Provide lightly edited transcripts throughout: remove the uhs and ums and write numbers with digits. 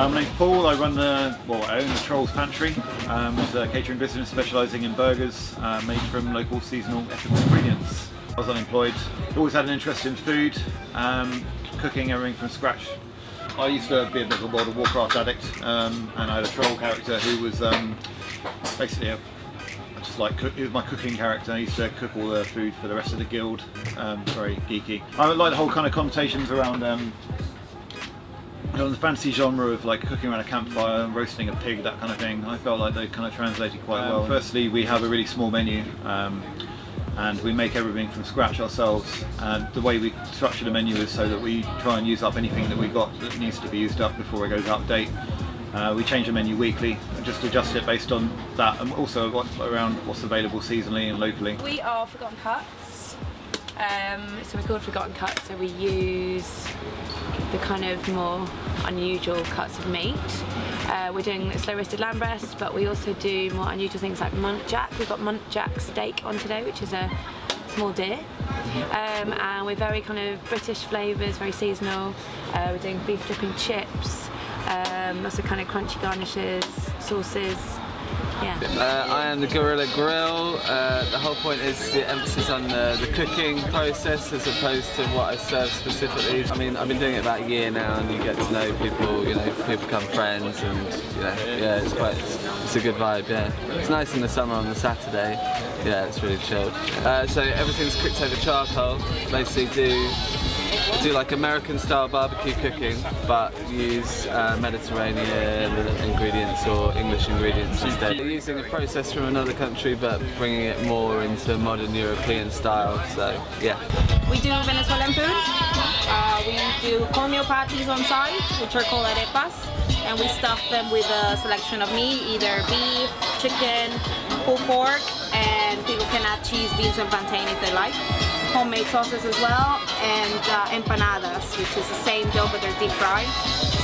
My name's Paul. I run I own the Trolls Pantry, which is a catering business specialising in burgers made from local seasonal ethical ingredients. I was unemployed, always had an interest in food, cooking everything from scratch. I used to be a bit of a World of Warcraft addict, and I had a troll character who was basically he was my cooking character. I used to cook all the food for the rest of the guild. Very geeky. I like the whole kind of connotations around the fantasy genre of like cooking around a campfire and roasting a pig, that kind of thing. I felt like they kind of translated quite well. Firstly, we have a really small menu, and we make everything from scratch ourselves. And the way we structure the menu is so that we try and use up anything that we've got that needs to be used up before it goes out of date. We change the menu weekly and just adjust it based on that, and also around what's available seasonally and locally. We are Forgotten Cuts. So we're called Forgotten Cuts, so we use the kind of more unusual cuts of meat. We're doing slow roasted lamb breast, but we also do more unusual things like muntjac. We've got muntjac steak on today, which is a small deer. And we're very kind of British flavours, very seasonal. We're doing beef dripping chips, lots of kind of crunchy garnishes, sauces. Yeah. I am the Gorilla Grill. The whole point is the emphasis on the cooking process as opposed to what I serve specifically. I mean, I've been doing it about a year now, and you get to know people. You know, people become friends, and yeah, it's a good vibe. Yeah, it's nice in the summer on the Saturday. Yeah, it's really chilled. So everything's cooked over charcoal. Basically, do like American style barbecue cooking, but use Mediterranean ingredients or English ingredients instead. We're using a process from another country but bringing it more into modern European style, so yeah. We do Venezuelan food. We do cornmeal patties on site, which are called arepas, and we stuff them with a selection of meat, either beef, chicken, pulled pork, and people can add cheese, beans and plantain if they like. Homemade sauces as well, and empanadas, which is the same dough but they're deep fried,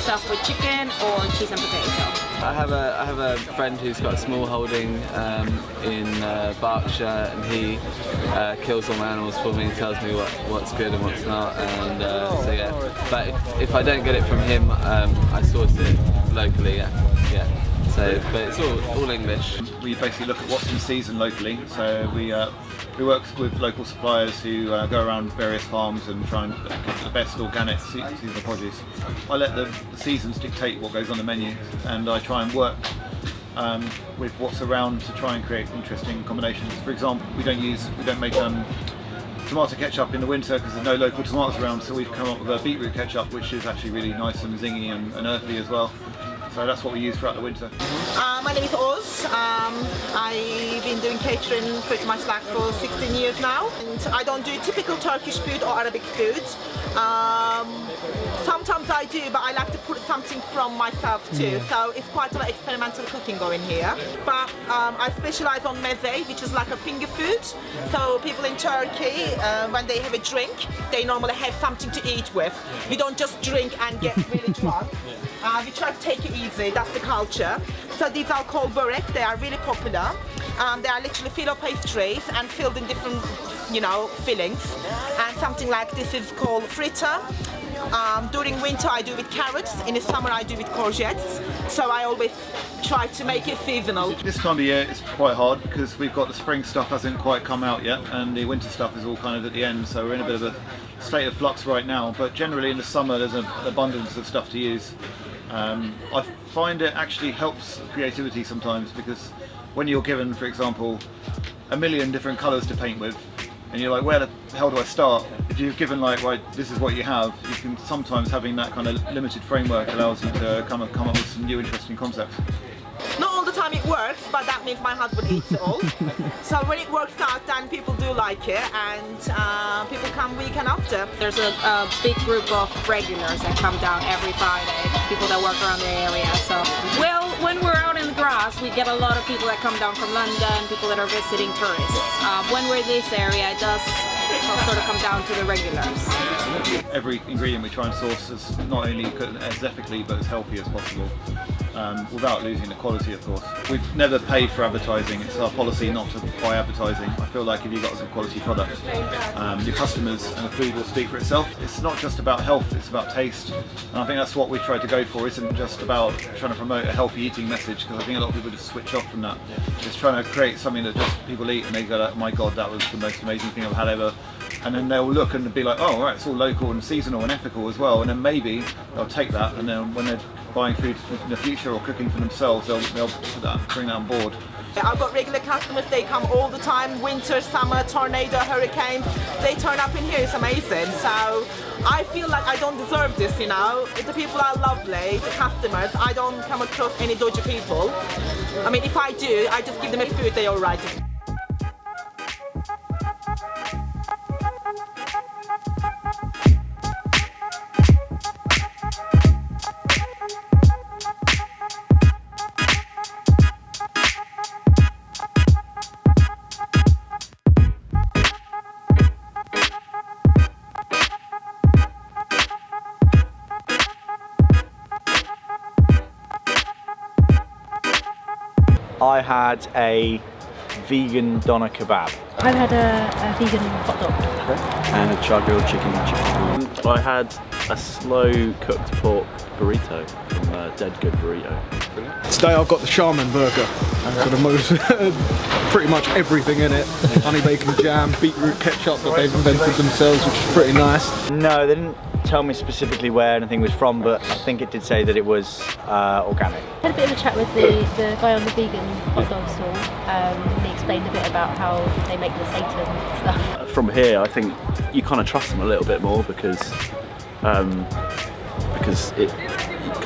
stuffed with chicken or cheese and potato. I have a friend who's got a small holding in Berkshire, and he kills all my animals for me and tells me what's good and what's not, and so yeah. But if I don't get it from him, I source it locally. Yeah. So, but it's all English. We basically look at what's in season locally. So we work with local suppliers who go around various farms and try and get the best organic seasonal produce. I let the seasons dictate what goes on the menu, and I try and work with what's around to try and create interesting combinations. For example, we don't make tomato ketchup in the winter because there's no local tomatoes around, so we've come up with a beetroot ketchup, which is actually really nice and zingy and earthy as well. So that's what we use throughout the winter. My name is Oz. I've been doing catering pretty much like for 16 years now. And I don't do typical Turkish food or Arabic food. Sometimes I do, but I like to put something from myself too. So it's quite a lot of experimental cooking going here. But I specialize on meze, which is like a finger food. So people in Turkey, when they have a drink, they normally have something to eat with. We don't just drink and get really drunk. We try to take it easy, that's the culture. So these are called börek, they are really popular. They are literally filo pastries and filled in different, fillings. And something like this is called fritter. During winter I do with carrots, in the summer I do with courgettes. So I always try to make it seasonal. This time of year it's quite hard because we've got the spring stuff hasn't quite come out yet, and the winter stuff is all kind of at the end, so we're in a bit of a state of flux right now. But generally in the summer there's an abundance of stuff to use. I find it actually helps creativity sometimes, because when you're given, for example, a million different colours to paint with, and you're like, where the hell do I start? If you're given like, right, this is what you have, you can sometimes having that kind of limited framework allows you to come up with some new interesting concepts. Not all the time it works, but that means my husband eats it all. So when it works out, then people do like it, and people come weekend after. There's a big group of regulars that come down every Friday, people that work around the area. So, well, when we're out in the grass, we get a lot of people that come down from London, people that are visiting tourists. When we're in this area, it does sort of come down to the regulars. Every ingredient we try and source is not only cooked as ethically but as healthy as possible. without losing the quality, of course. We've never paid for advertising. It's our policy not to buy advertising. I feel like if you've got a good quality product, your customers and the food will speak for itself. It's not just about health, it's about taste. And I think that's what we try to go for. It isn't just about trying to promote a healthy eating message, because I think a lot of people just switch off from that. It's trying to create something that just people eat and they go, oh my God, that was the most amazing thing I've had ever. And then they'll look and be like, oh right, it's all local and seasonal and ethical as well. And then maybe they'll take that, and then when they're buying food in the future or cooking for themselves, they'll put that, bring that on board. I've got regular customers, they come all the time, winter, summer, tornado, hurricane, they turn up in here, it's amazing. So I feel like I don't deserve this, you know. The people are lovely, the customers, I don't come across any dodgy people. I mean, if I do, I just give them a food, they're all right. I had a vegan doner kebab. I've had a vegan hot dog. And a char-grilled chicken and I had a slow cooked pork burrito from Dead Good Burrito. Today I've got the shaman burger. Got the most, pretty much everything in it. Honey bacon jam, beetroot ketchup that they've invented themselves, which is pretty nice. No, they didn't tell me specifically where anything was from, but I think it did say that it was organic. I had a bit of a chat with the guy on the vegan hot dog stall. He explained a bit about how they make the seitan and stuff. From here, I think you kind of trust them a little bit more because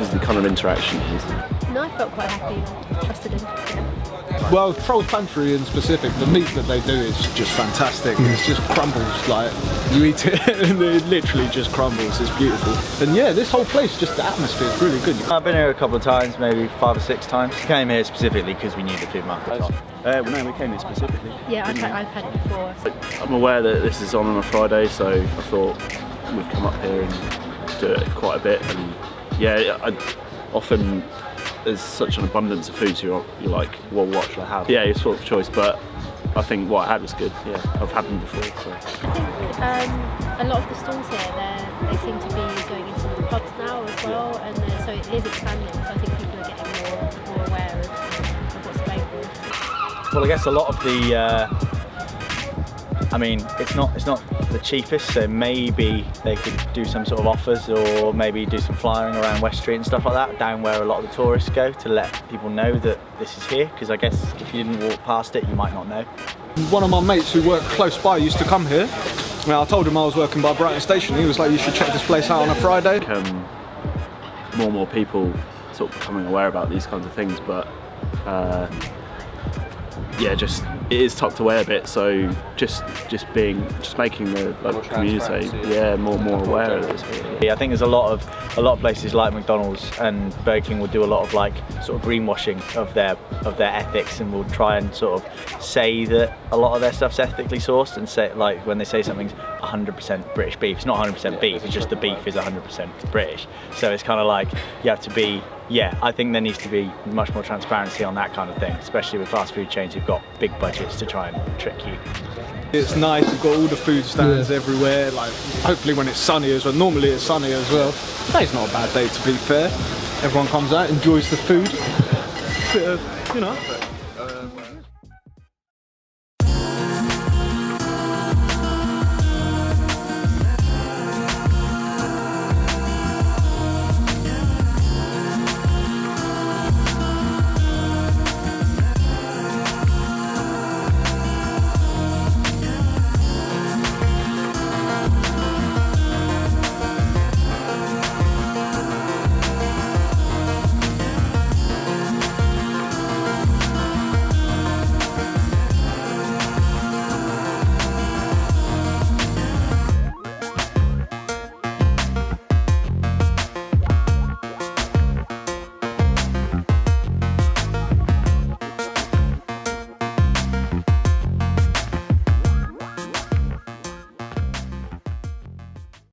the kind of interaction it is. No, I felt quite happy and trusted him. Yeah. Well, Pantry in specific, the meat that they do is just fantastic. It just crumbles, like you eat it and it literally just crumbles. It's beautiful. And yeah, this whole place, just the atmosphere is really good. I've been here a couple of times, maybe 5 or 6 times. We came here specifically because we knew the food market was on. well, no, we came here specifically. Yeah, I've had it before. I'm aware that this is on a Friday, so I thought we'd come up here and do it quite a bit. And yeah, often there's such an abundance of food, so you're like, well, what should I have? Yeah, it's sort of choice, but I think what I had was good. Yeah, I've had them before. So. I think a lot of the stalls here, they seem to be going into the pubs now as well, and so it is expanding. So I think people are getting more aware of what's available. Well, I guess a lot of the, I mean, it's not the cheapest, so maybe they could do some sort of offers or maybe do some flyering around West Street and stuff like that, down where a lot of the tourists go, to let people know that this is here, because I guess if you didn't walk past it, you might not know. One of my mates who worked close by used to come here. Now, I told him I was working by Brighton Station. He was like, you should check this place out on a Friday. More and more people sort of becoming aware about these kinds of things, but yeah, just it is tucked away a bit, so just making the local community more aware of this. Yeah, I think there's a lot of places like McDonald's and Burger King will do a lot of like sort of greenwashing of their ethics, and will try and sort of say that a lot of their stuff's ethically sourced, and say, like, when they say something's 100% British beef, it's not 100% beef, it's just the beef is 100% British. So it's kind of like you have to be. Yeah, I think there needs to be much more transparency on that kind of thing, especially with fast food chains who've got big budgets to try and trick you. It's nice, you've got all the food stands everywhere, like hopefully when it's sunny as well. Normally it's sunny as well. Today's not a bad day, to be fair. Everyone comes out, enjoys the food. You know.